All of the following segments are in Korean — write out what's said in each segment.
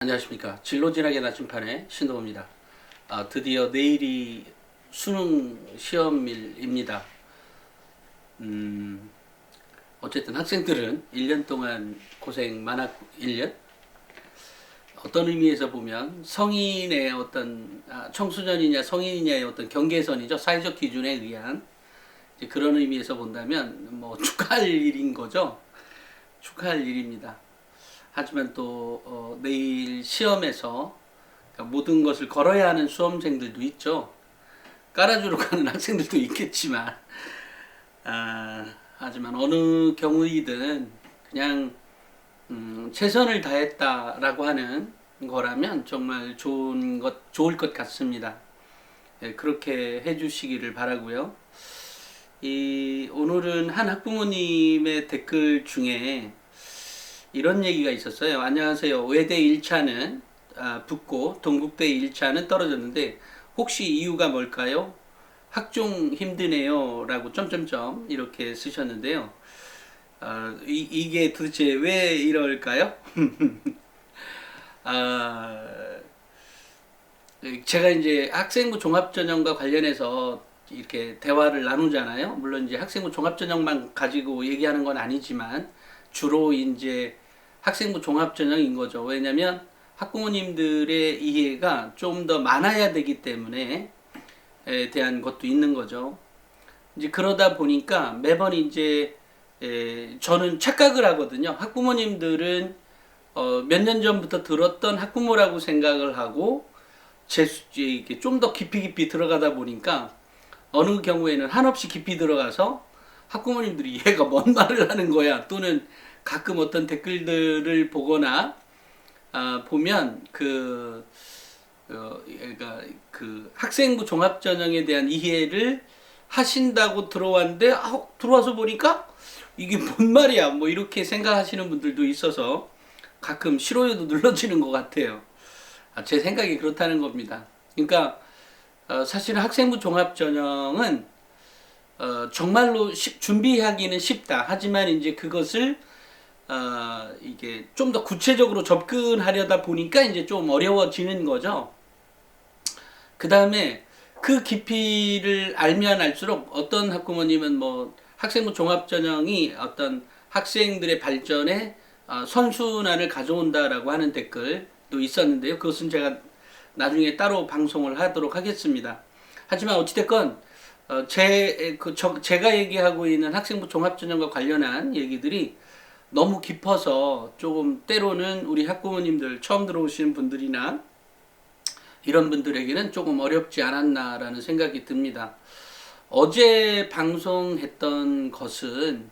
안녕하십니까. 진로진학의 나침판의 신동호입니다. 드디어 내일이 수능 시험일입니다. 어쨌든 학생들은 1년 동안 고생 많았고, 1년? 어떤 의미에서 보면 성인의 어떤, 청소년이냐 성인이냐의 어떤 경계선이죠. 사회적 기준에 의한. 이제 그런 의미에서 본다면, 축하할 일인 거죠. 축하할 일입니다. 하지만 또 내일 시험에서 그러니까 모든 것을 걸어야 하는 수험생들도 있죠. 깔아주러 가는 학생들도 있겠지만 하지만 어느 경우이든 그냥 최선을 다했다라고 하는 거라면 정말 좋을 것 같습니다. 예, 그렇게 해주시기를 바라고요. 오늘은 한 학부모님의 댓글 중에 이런 얘기가 있었어요. 안녕하세요. 외대 1차는 붙고 동국대 1차는 떨어졌는데 혹시 이유가 뭘까요? 학종 힘드네요. 라고 점점점 이렇게 쓰셨는데요. 이게 도대체 왜 이럴까요? 제가 이제 학생부 종합전형과 관련해서 이렇게 대화를 나누잖아요. 물론 이제 학생부 종합전형만 가지고 얘기하는 건 아니지만 주로 이제 학생부 종합전형인 거죠. 왜냐면 학부모님들의 이해가 좀 더 많아야 되기 때문에 대한 것도 있는 거죠. 이제 그러다 보니까 매번 이제 저는 착각을 하거든요. 학부모님들은 몇 년 전부터 들었던 학부모라고 생각을 하고 좀 더 깊이 들어가다 보니까 어느 경우에는 한없이 깊이 들어가서 학부모님들이 얘가 뭔 말을 하는 거야 또는 가끔 어떤 댓글들을 보거나 보면 그러니까 그 학생부 종합전형에 대한 이해를 하신다고 들어왔는데 들어와서 보니까 이게 뭔 말이야 뭐 이렇게 생각하시는 분들도 있어서 가끔 싫어요도 눌러지는 것 같아요. 제 생각이 그렇다는 겁니다. 그러니까 사실은 학생부 종합전형은 정말로 준비하기는 쉽다. 하지만 이제 그것을 이게 좀 더 구체적으로 접근하려다 보니까 이제 좀 어려워지는 거죠. 그 다음에 그 깊이를 알면 알수록 어떤 학부모님은 뭐 학생부 종합전형이 어떤 학생들의 발전에 선순환을 가져온다라고 하는 댓글도 있었는데요. 그것은 제가 나중에 따로 방송을 하도록 하겠습니다. 하지만 어찌됐건 제가 얘기하고 있는 학생부 종합전형과 관련한 얘기들이 너무 깊어서 조금 때로는 우리 학부모님들 처음 들어오시는 분들이나 이런 분들에게는 조금 어렵지 않았나라는 생각이 듭니다. 어제 방송했던 것은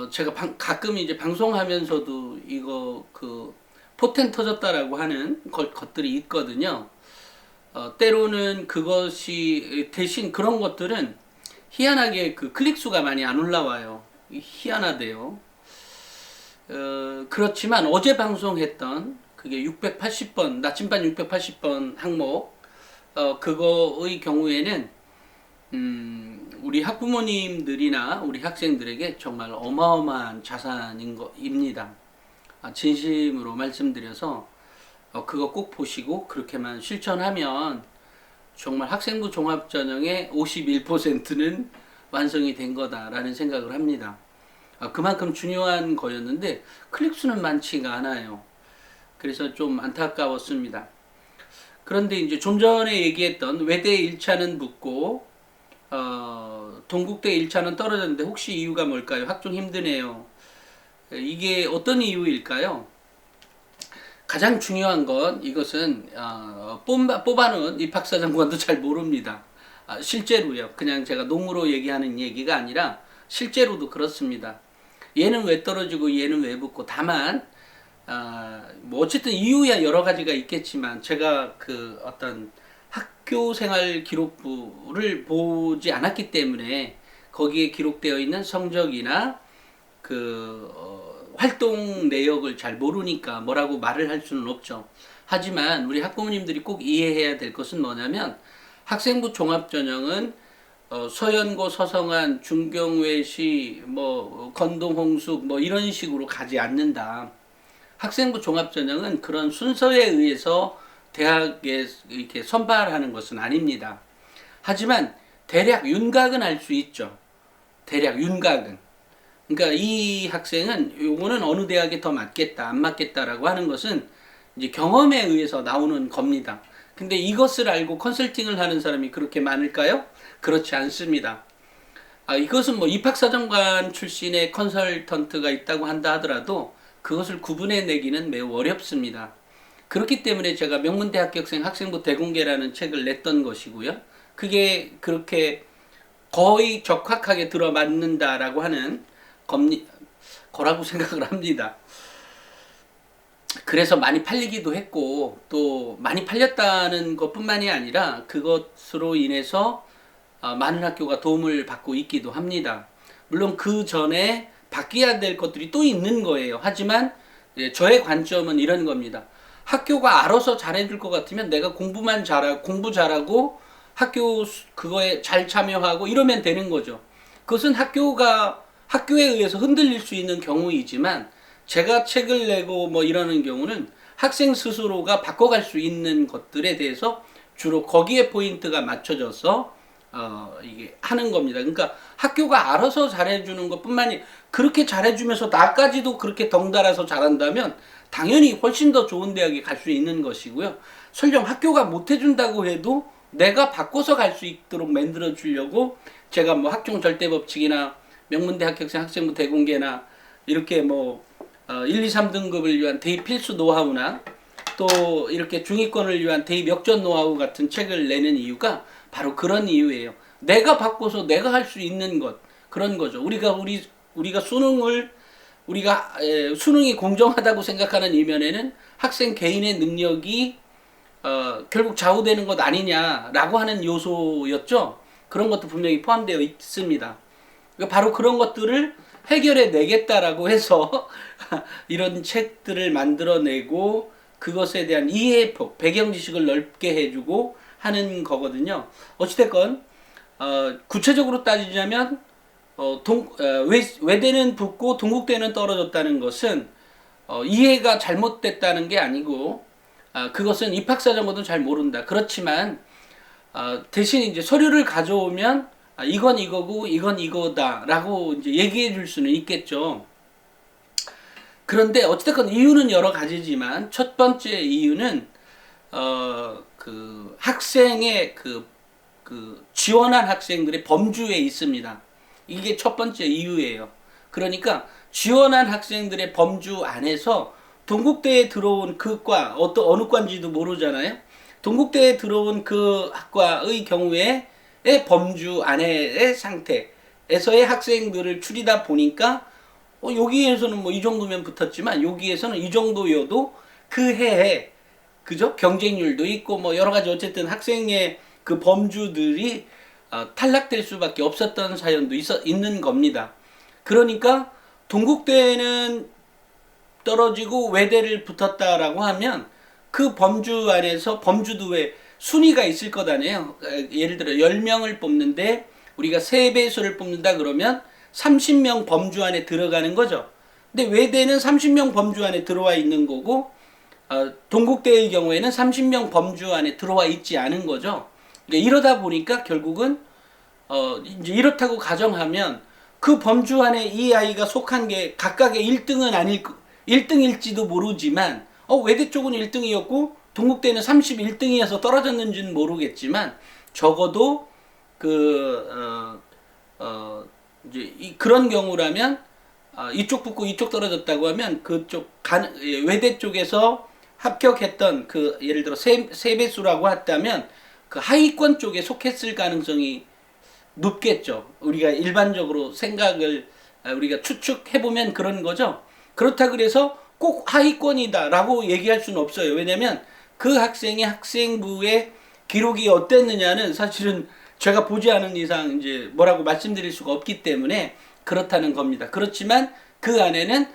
제가 가끔 이제 방송하면서도 이거 포텐 터졌다라고 하는 것들이 있거든요. 때로는 그것이 대신 그런 것들은 희한하게 그 클릭 수가 많이 안 올라와요. 희한하대요. 그렇지만 어제 방송했던 그게 680번 나침반 680번 항목 그거의 경우에는 우리 학부모님들이나 우리 학생들에게 정말 어마어마한 자산인 겁니다. 진심으로 말씀드려서 그거 꼭 보시고 그렇게만 실천하면 정말 학생부 종합전형의 51%는 완성이 된 거다라는 생각을 합니다. 그만큼 중요한 거였는데 클릭수는 많지가 않아요. 그래서 좀 안타까웠습니다. 그런데 이제 좀 전에 얘기했던 외대 1차는 붙고 동국대 1차는 떨어졌는데 혹시 이유가 뭘까요? 학종 힘드네요. 이게 어떤 이유일까요? 가장 중요한 건 이것은 뽑아놓은 입학사정관도 잘 모릅니다. 실제로요. 그냥 제가 농으로 얘기하는 얘기가 아니라 실제로도 그렇습니다. 얘는 왜 떨어지고 얘는 왜 붙고 다만 뭐 어쨌든 이유야 여러 가지가 있겠지만 제가 그 어떤 학교 생활 기록부를 보지 않았기 때문에 거기에 기록되어 있는 성적이나 활동 내역을 잘 모르니까 뭐라고 말을 할 수는 없죠. 하지만 우리 학부모님들이 꼭 이해해야 될 것은 뭐냐면 학생부 종합전형은 서연고, 서성한, 중경외시, 건동홍숙 이런 식으로 가지 않는다. 학생부 종합전형은 그런 순서에 의해서 대학에 이렇게 선발하는 것은 아닙니다. 하지만 대략 윤곽은 알 수 있죠. 대략 윤곽은. 그러니까 이 학생은 요거는 어느 대학에 더 맞겠다, 안 맞겠다라고 하는 것은 이제 경험에 의해서 나오는 겁니다. 근데 이것을 알고 컨설팅을 하는 사람이 그렇게 많을까요? 그렇지 않습니다. 이것은 뭐 입학사정관 출신의 컨설턴트가 있다고 한다 하더라도 그것을 구분해내기는 매우 어렵습니다. 그렇기 때문에 제가 명문대합격생 학생부 대공개라는 책을 냈던 것이고요. 그게 그렇게 거의 적확하게 들어맞는다라고 하는 거라고 생각을 합니다. 그래서 많이 팔리기도 했고, 또 많이 팔렸다는 것뿐만이 아니라 그것으로 인해서 많은 학교가 도움을 받고 있기도 합니다. 물론 그 전에 바뀌어야 될 것들이 또 있는 거예요. 하지만 저의 관점은 이런 겁니다. 학교가 알아서 잘해줄 것 같으면 내가 공부 잘하고 학교 그거에 잘 참여하고 이러면 되는 거죠. 그것은 학교에 의해서 흔들릴 수 있는 경우이지만 제가 책을 내고 뭐 이러는 경우는 학생 스스로가 바꿔갈 수 있는 것들에 대해서 주로 거기에 포인트가 맞춰져서 이게 하는 겁니다. 그러니까 학교가 알아서 잘해주는 것뿐만이 그렇게 잘해주면서 나까지도 그렇게 덩달아서 잘한다면 당연히 훨씬 더 좋은 대학에 갈 수 있는 것이고요. 설령 학교가 못해준다고 해도 내가 바꿔서 갈 수 있도록 만들어 주려고 제가 뭐 학종 절대 법칙이나 명문대 합격생 학생부 대공개나 이렇게 뭐 1, 2, 3등급을 위한 대입 필수 노하우나 또 이렇게 중위권을 위한 대입 역전 노하우 같은 책을 내는 이유가 바로 그런 이유예요. 내가 바꿔서 내가 할 수 있는 것, 그런 거죠. 우리가 수능이 공정하다고 생각하는 이면에는 학생 개인의 능력이 결국 좌우되는 것 아니냐라고 하는 요소였죠. 그런 것도 분명히 포함되어 있습니다. 그러니까 바로 그런 것들을 해결해 내겠다라고 해서 이런 책들을 만들어내고 그것에 대한 이해폭, 배경 지식을 넓게 해주고 하는 거거든요. 어찌됐건 구체적으로 따지자면 외대는 붙고 동국대는 떨어졌다는 것은 이해가 잘못됐다는 게 아니고 그것은 입학사정보도 잘 모른다. 그렇지만 대신 이제 서류를 가져오면 이건 이거고 이건 이거다라고 이제 얘기해 줄 수는 있겠죠. 그런데 어찌됐건 이유는 여러 가지지만 첫 번째 이유는 그 학생의 그 지원한 학생들의 범주에 있습니다. 이게 첫 번째 이유예요. 그러니까 지원한 학생들의 범주 안에서 동국대에 들어온 그 과, 어느 과인지도 모르잖아요. 동국대에 들어온 그 학과의 경우에 범주 안에의 상태에서의 학생들을 추리다 보니까 여기에서는 뭐 이 정도면 붙었지만 여기에서는 이 정도여도 그 해에 그죠? 경쟁률도 있고 뭐 여러 가지 어쨌든 학생의 그 범주들이 탈락될 수밖에 없었던 사연도 있는 겁니다. 그러니까 동국대는 떨어지고 외대를 붙었다라고 하면 그 범주 안에서 범주도 왜 순위가 있을 것 아니에요. 예를 들어 10명을 뽑는데 우리가 3배수를 뽑는다 그러면 30명 범주 안에 들어가는 거죠. 근데 외대는 30명 범주 안에 들어와 있는 거고 동국대의 경우에는 30명 범주 안에 들어와 있지 않은 거죠. 그러니까 이러다 보니까 결국은 이제 이렇다고 가정하면 그 범주 안에 이 아이가 속한 게 각각의 1등일지도 모르지만 외대 쪽은 1등이었고 동국대는 31등이어서 떨어졌는지는 모르겠지만 적어도 이제 그런 경우라면 이쪽 붙고 이쪽 떨어졌다고 하면 외대 쪽에서 합격했던 예를 들어 세 배수라고 했다면 그 하위권 쪽에 속했을 가능성이 높겠죠. 우리가 일반적으로 생각을 우리가 추측해보면 그런 거죠. 그렇다 그래서 꼭 하위권이다라고 얘기할 수는 없어요. 왜냐면 그 학생의 학생부의 기록이 어땠느냐는 사실은 제가 보지 않은 이상 이제 뭐라고 말씀드릴 수가 없기 때문에 그렇다는 겁니다. 그렇지만 그 안에는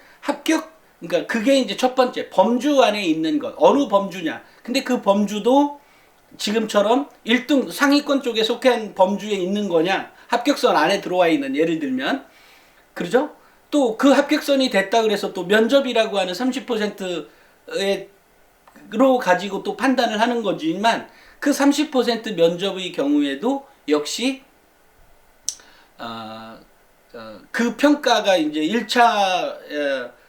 그러니까 그게 이제 첫 번째 범주 안에 있는 것. 어느 범주냐. 근데 그 범주도 지금처럼 1등 상위권 쪽에 속한 범주에 있는 거냐, 합격선 안에 들어와 있는, 예를 들면 그러죠? 또 그 합격선이 됐다 그래서 또 면접이라고 하는 30%로 가지고 또 판단을 하는 거지만 그 30% 면접의 경우에도 역시 그 평가가 이제 1차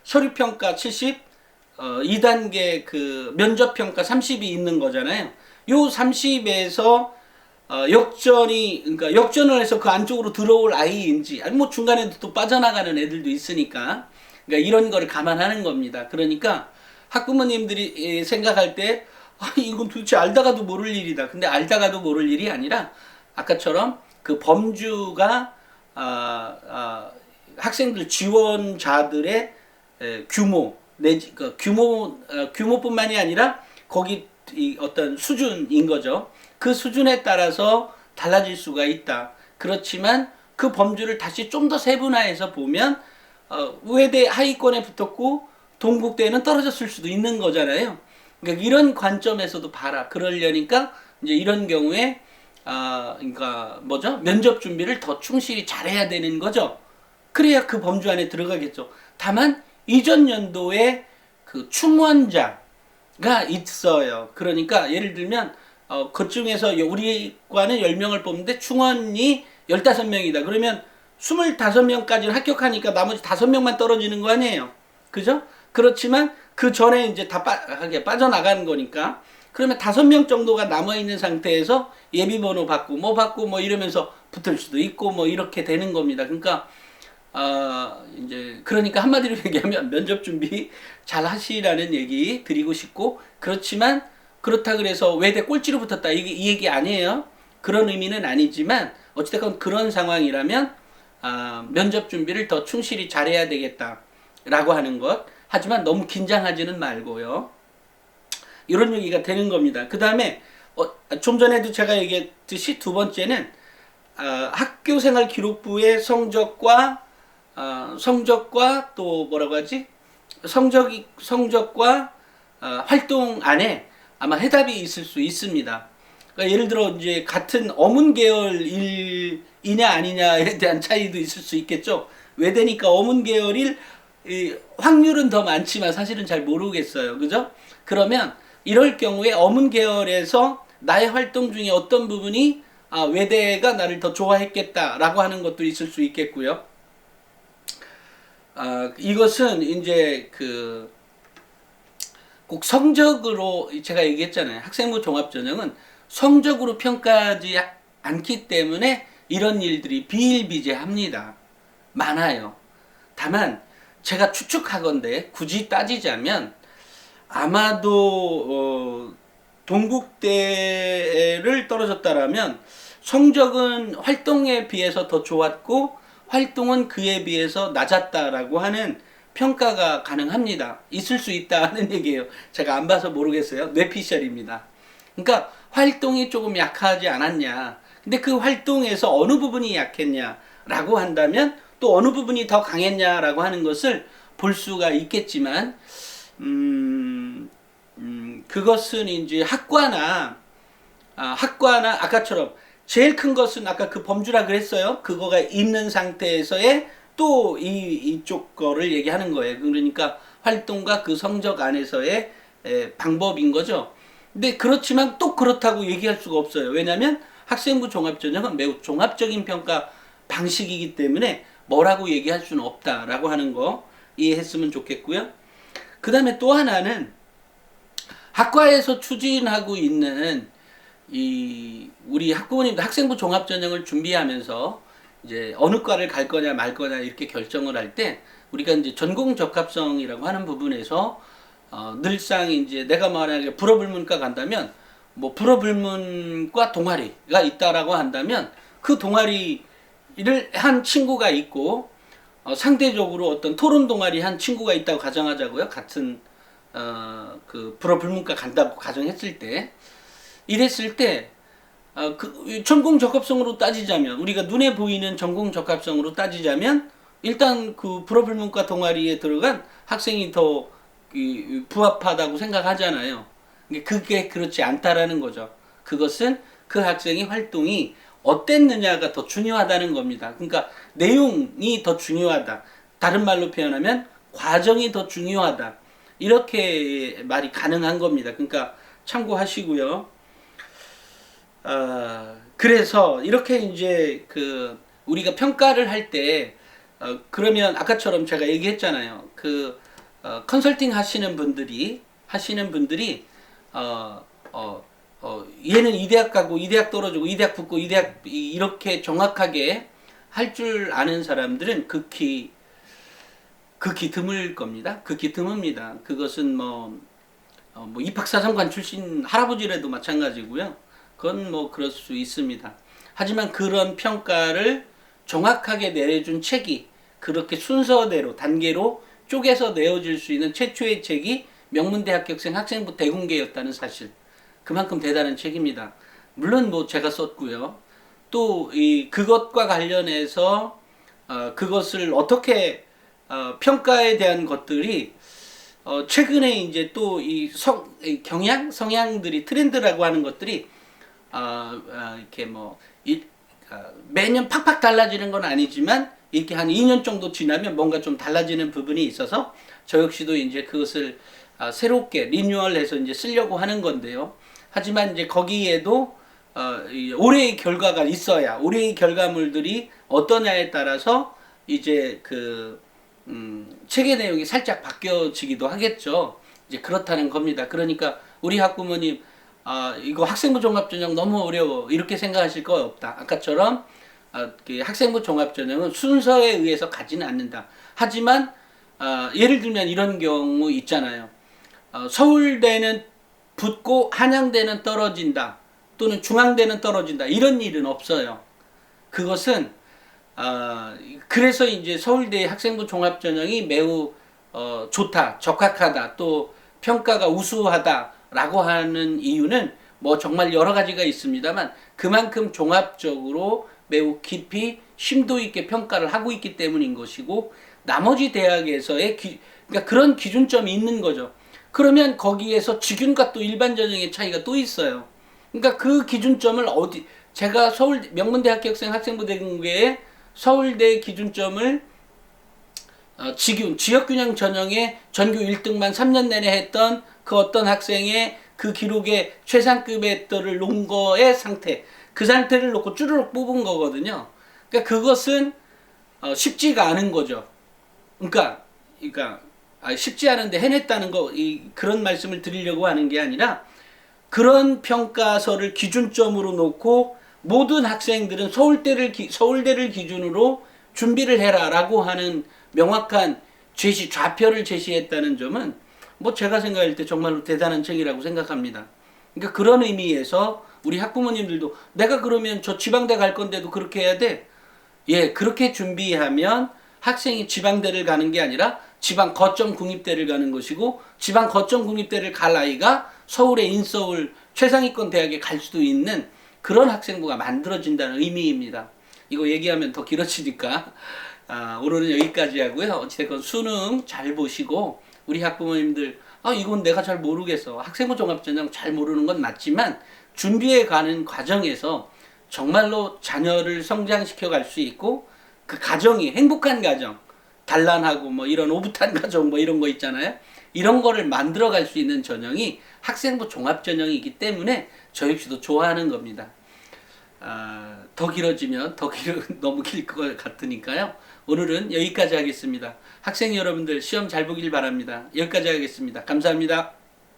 서류 평가 70, 2단계 그 면접 평가 30이 있는 거잖아요. 요 30에서 그러니까 역전을 해서 그 안쪽으로 들어올 아이인지, 아니 뭐 중간에 또 빠져나가는 애들도 있으니까, 그러니까 이런 거를 감안하는 겁니다. 그러니까 학부모님들이 생각할 때, 이건 도대체 알다가도 모를 일이다. 근데 알다가도 모를 일이 아니라, 아까처럼 그 범주가, 학생들 지원자들의 규모, 내지, 규모뿐만이 아니라, 거기 어떤 수준인 거죠. 그 수준에 따라서 달라질 수가 있다. 그렇지만 그 범주를 다시 좀 더 세분화해서 보면 외대 하위권에 붙었고 동국대는 떨어졌을 수도 있는 거잖아요. 그러니까 이런 관점에서도 봐라. 그러려니까 이제 이런 경우에 그러니까 뭐죠? 면접 준비를 더 충실히 잘해야 되는 거죠. 그래야 그 범주 안에 들어가겠죠. 다만 이전 연도에 그 충원자가 있어요. 그러니까 예를 들면 그 중에서 우리 과는 10명을 뽑는데 충원이 15명이다. 그러면 25명까지는 합격하니까 나머지 5명만 떨어지는 거 아니에요. 그죠? 그렇지만 그 전에 이제 다 빠져나가는 거니까. 그러면 5명 정도가 남아있는 상태에서 예비번호 받고 뭐 이러면서 붙을 수도 있고 뭐 이렇게 되는 겁니다. 그러니까 이제 그러니까 한마디로 얘기하면 면접 준비 잘 하시라는 얘기 드리고 싶고, 그렇지만 그렇다 그래서 외대 꼴찌로 붙었다 이 얘기 아니에요. 그런 의미는 아니지만 어찌됐건 그런 상황이라면 면접 준비를 더 충실히 잘해야 되겠다라고 하는 것. 하지만 너무 긴장하지는 말고요. 이런 얘기가 되는 겁니다. 그 다음에 좀 전에도 제가 얘기했듯이 두 번째는 학교생활 기록부의 성적과 또 뭐라고 하지? 성적과 활동 안에 아마 해답이 있을 수 있습니다. 그러니까 예를 들어 이제 같은 어문 계열이냐 아니냐에 대한 차이도 있을 수 있겠죠. 외대니까 어문 계열일 확률은 더 많지만 사실은 잘 모르겠어요. 그죠? 그러면 이럴 경우에 어문 계열에서 나의 활동 중에 어떤 부분이 외대가 나를 더 좋아했겠다라고 하는 것도 있을 수 있겠고요. 이것은 이제 꼭 성적으로 제가 얘기했잖아요. 학생부 종합전형은 성적으로 평가하지 않기 때문에 이런 일들이 비일비재합니다. 많아요. 다만 제가 추측하건대 굳이 따지자면 아마도 동국대를 떨어졌다라면 성적은 활동에 비해서 더 좋았고 활동은 그에 비해서 낮았다라고 하는 평가가 가능합니다. 있을 수 있다는 얘기예요. 제가 안 봐서 모르겠어요. 뇌피셜입니다. 그러니까 활동이 조금 약하지 않았냐. 근데 그 활동에서 어느 부분이 약했냐라고 한다면 또 어느 부분이 더 강했냐라고 하는 것을 볼 수가 있겠지만 그것은 이제 학과나 아까처럼 제일 큰 것은 아까 그 범주라 그랬어요. 그거가 있는 상태에서의 또 이쪽 거를 얘기하는 거예요. 그러니까 활동과 그 성적 안에서의 방법인 거죠. 근데 그렇지만 또 그렇다고 얘기할 수가 없어요. 왜냐하면 학생부 종합전형은 매우 종합적인 평가 방식이기 때문에 뭐라고 얘기할 수는 없다라고 하는 거 이해했으면 좋겠고요. 그 다음에 또 하나는 학과에서 추진하고 있는 우리 학부모님들 학생부 종합전형을 준비하면서 이제 어느 과를 갈 거냐 말 거냐 이렇게 결정을 할 때 우리가 이제 전공 적합성이라고 하는 부분에서 늘상 이제 내가 만약에 불어불문과 간다면 뭐 불어불문과 동아리가 있다라고 한다면 그 동아리를 한 친구가 있고 상대적으로 어떤 토론 동아리 한 친구가 있다고 가정하자고요. 같은 그 불어불문과 간다고 가정했을 때 이랬을 때 그 전공 적합성으로 따지자면 우리가 눈에 보이는 전공 적합성으로 따지자면 일단 그 불어불문과 동아리에 들어간 학생이 더 부합하다고 생각하잖아요. 그게 그렇지 않다라는 거죠. 그것은 그 학생의 활동이 어땠느냐가 더 중요하다는 겁니다. 그러니까 내용이 더 중요하다. 다른 말로 표현하면 과정이 더 중요하다. 이렇게 말이 가능한 겁니다. 그러니까 참고하시고요. 그래서 이렇게 이제 그 우리가 평가를 할 때 그러면 아까처럼 제가 얘기했잖아요. 컨설팅 하시는 분들이 얘는 이 대학 가고 이 대학 떨어지고 이 대학 붙고 이 대학 이렇게 정확하게 할 줄 아는 사람들은 극히 드물 겁니다. 극히 드뭅니다. 그것은 뭐 입학사정관 출신 할아버지라도 마찬가지고요. 그건 뭐 그럴 수 있습니다. 하지만 그런 평가를 정확하게 내려준 책이 그렇게 순서대로 단계로 쪼개서 내어질 수 있는 최초의 책이 명문대 합격생 학생부 대공개였다는 사실. 그만큼 대단한 책입니다. 물론 뭐 제가 썼고요. 또 그것과 관련해서 그것을 어떻게 평가에 대한 것들이 최근에 이제 또 성향들이 트렌드라고 하는 것들이 이렇게 매년 팍팍 달라지는 건 아니지만 이렇게 한 2년 정도 지나면 뭔가 좀 달라지는 부분이 있어서 저 역시도 이제 그것을 새롭게 리뉴얼해서 이제 쓰려고 하는 건데요. 하지만 이제 거기에도 올해의 결과가 있어야 올해의 결과물들이 어떠냐에 따라서 이제 책의 내용이 살짝 바뀌어지기도 하겠죠. 이제 그렇다는 겁니다. 그러니까 우리 학부모님 이거 학생부 종합전형 너무 어려워 이렇게 생각하실 거 없다. 아까처럼 학생부 종합전형은 순서에 의해서 가지는 않는다. 하지만 예를 들면 이런 경우 있잖아요. 서울대는 붙고 한양대는 떨어진다. 또는 중앙대는 떨어진다. 이런 일은 없어요. 그것은 그래서 이제 서울대 학생부 종합전형이 매우 좋다, 적합하다, 또 평가가 우수하다라고 하는 이유는 뭐 정말 여러 가지가 있습니다만 그만큼 종합적으로 매우 깊이 심도 있게 평가를 하고 있기 때문인 것이고 나머지 대학에서의 그러니까 그런 기준점이 있는 거죠. 그러면 거기에서 직윤과 또 일반 전형의 차이가 또 있어요. 그러니까 그 기준점을 제가 명문대 합격생 학생부 대공개에 서울대 기준점을 지역균형 전형에 전교 1등만 3년 내내 했던 그 어떤 학생의 그 기록에 최상급의 들을 놓은 거의 상태, 그 상태를 놓고 쭈르륵 뽑은 거거든요. 그러니까 그것은 쉽지가 않은 거죠. 그러니까 쉽지 않은데 해냈다는 거, 그런 말씀을 드리려고 하는 게 아니라 그런 평가서를 기준점으로 놓고 모든 학생들은 서울대를 기준으로 준비를 해라라고 하는 명확한 좌표를 제시했다는 점은 뭐 제가 생각할 때 정말로 대단한 책이라고 생각합니다. 그러니까 그런 의미에서 우리 학부모님들도 내가 그러면 저 지방대 갈 건데도 그렇게 해야 돼? 예, 그렇게 준비하면 학생이 지방대를 가는 게 아니라 지방 거점 국립대를 가는 것이고 지방 거점 국립대를 갈 아이가 서울의 인서울 최상위권 대학에 갈 수도 있는 그런 학생부가 만들어진다는 의미입니다. 이거 얘기하면 더 길어지니까 오늘은 여기까지 하고요. 어찌됐건 수능 잘 보시고 우리 학부모님들 이건 내가 잘 모르겠어. 학생부 종합전형 잘 모르는 건 맞지만 준비해 가는 과정에서 정말로 자녀를 성장시켜 갈 수 있고 그 가정이 행복한 가정, 단란하고 뭐 이런 오붓한 가정 뭐 이런 거 있잖아요. 이런 거를 만들어 갈 수 있는 전형이 학생부 종합전형이기 때문에 저 역시도 좋아하는 겁니다. 더 길어지면 너무 길 것 같으니까요. 오늘은 여기까지 하겠습니다. 학생 여러분들 시험 잘 보길 바랍니다. 여기까지 하겠습니다. 감사합니다.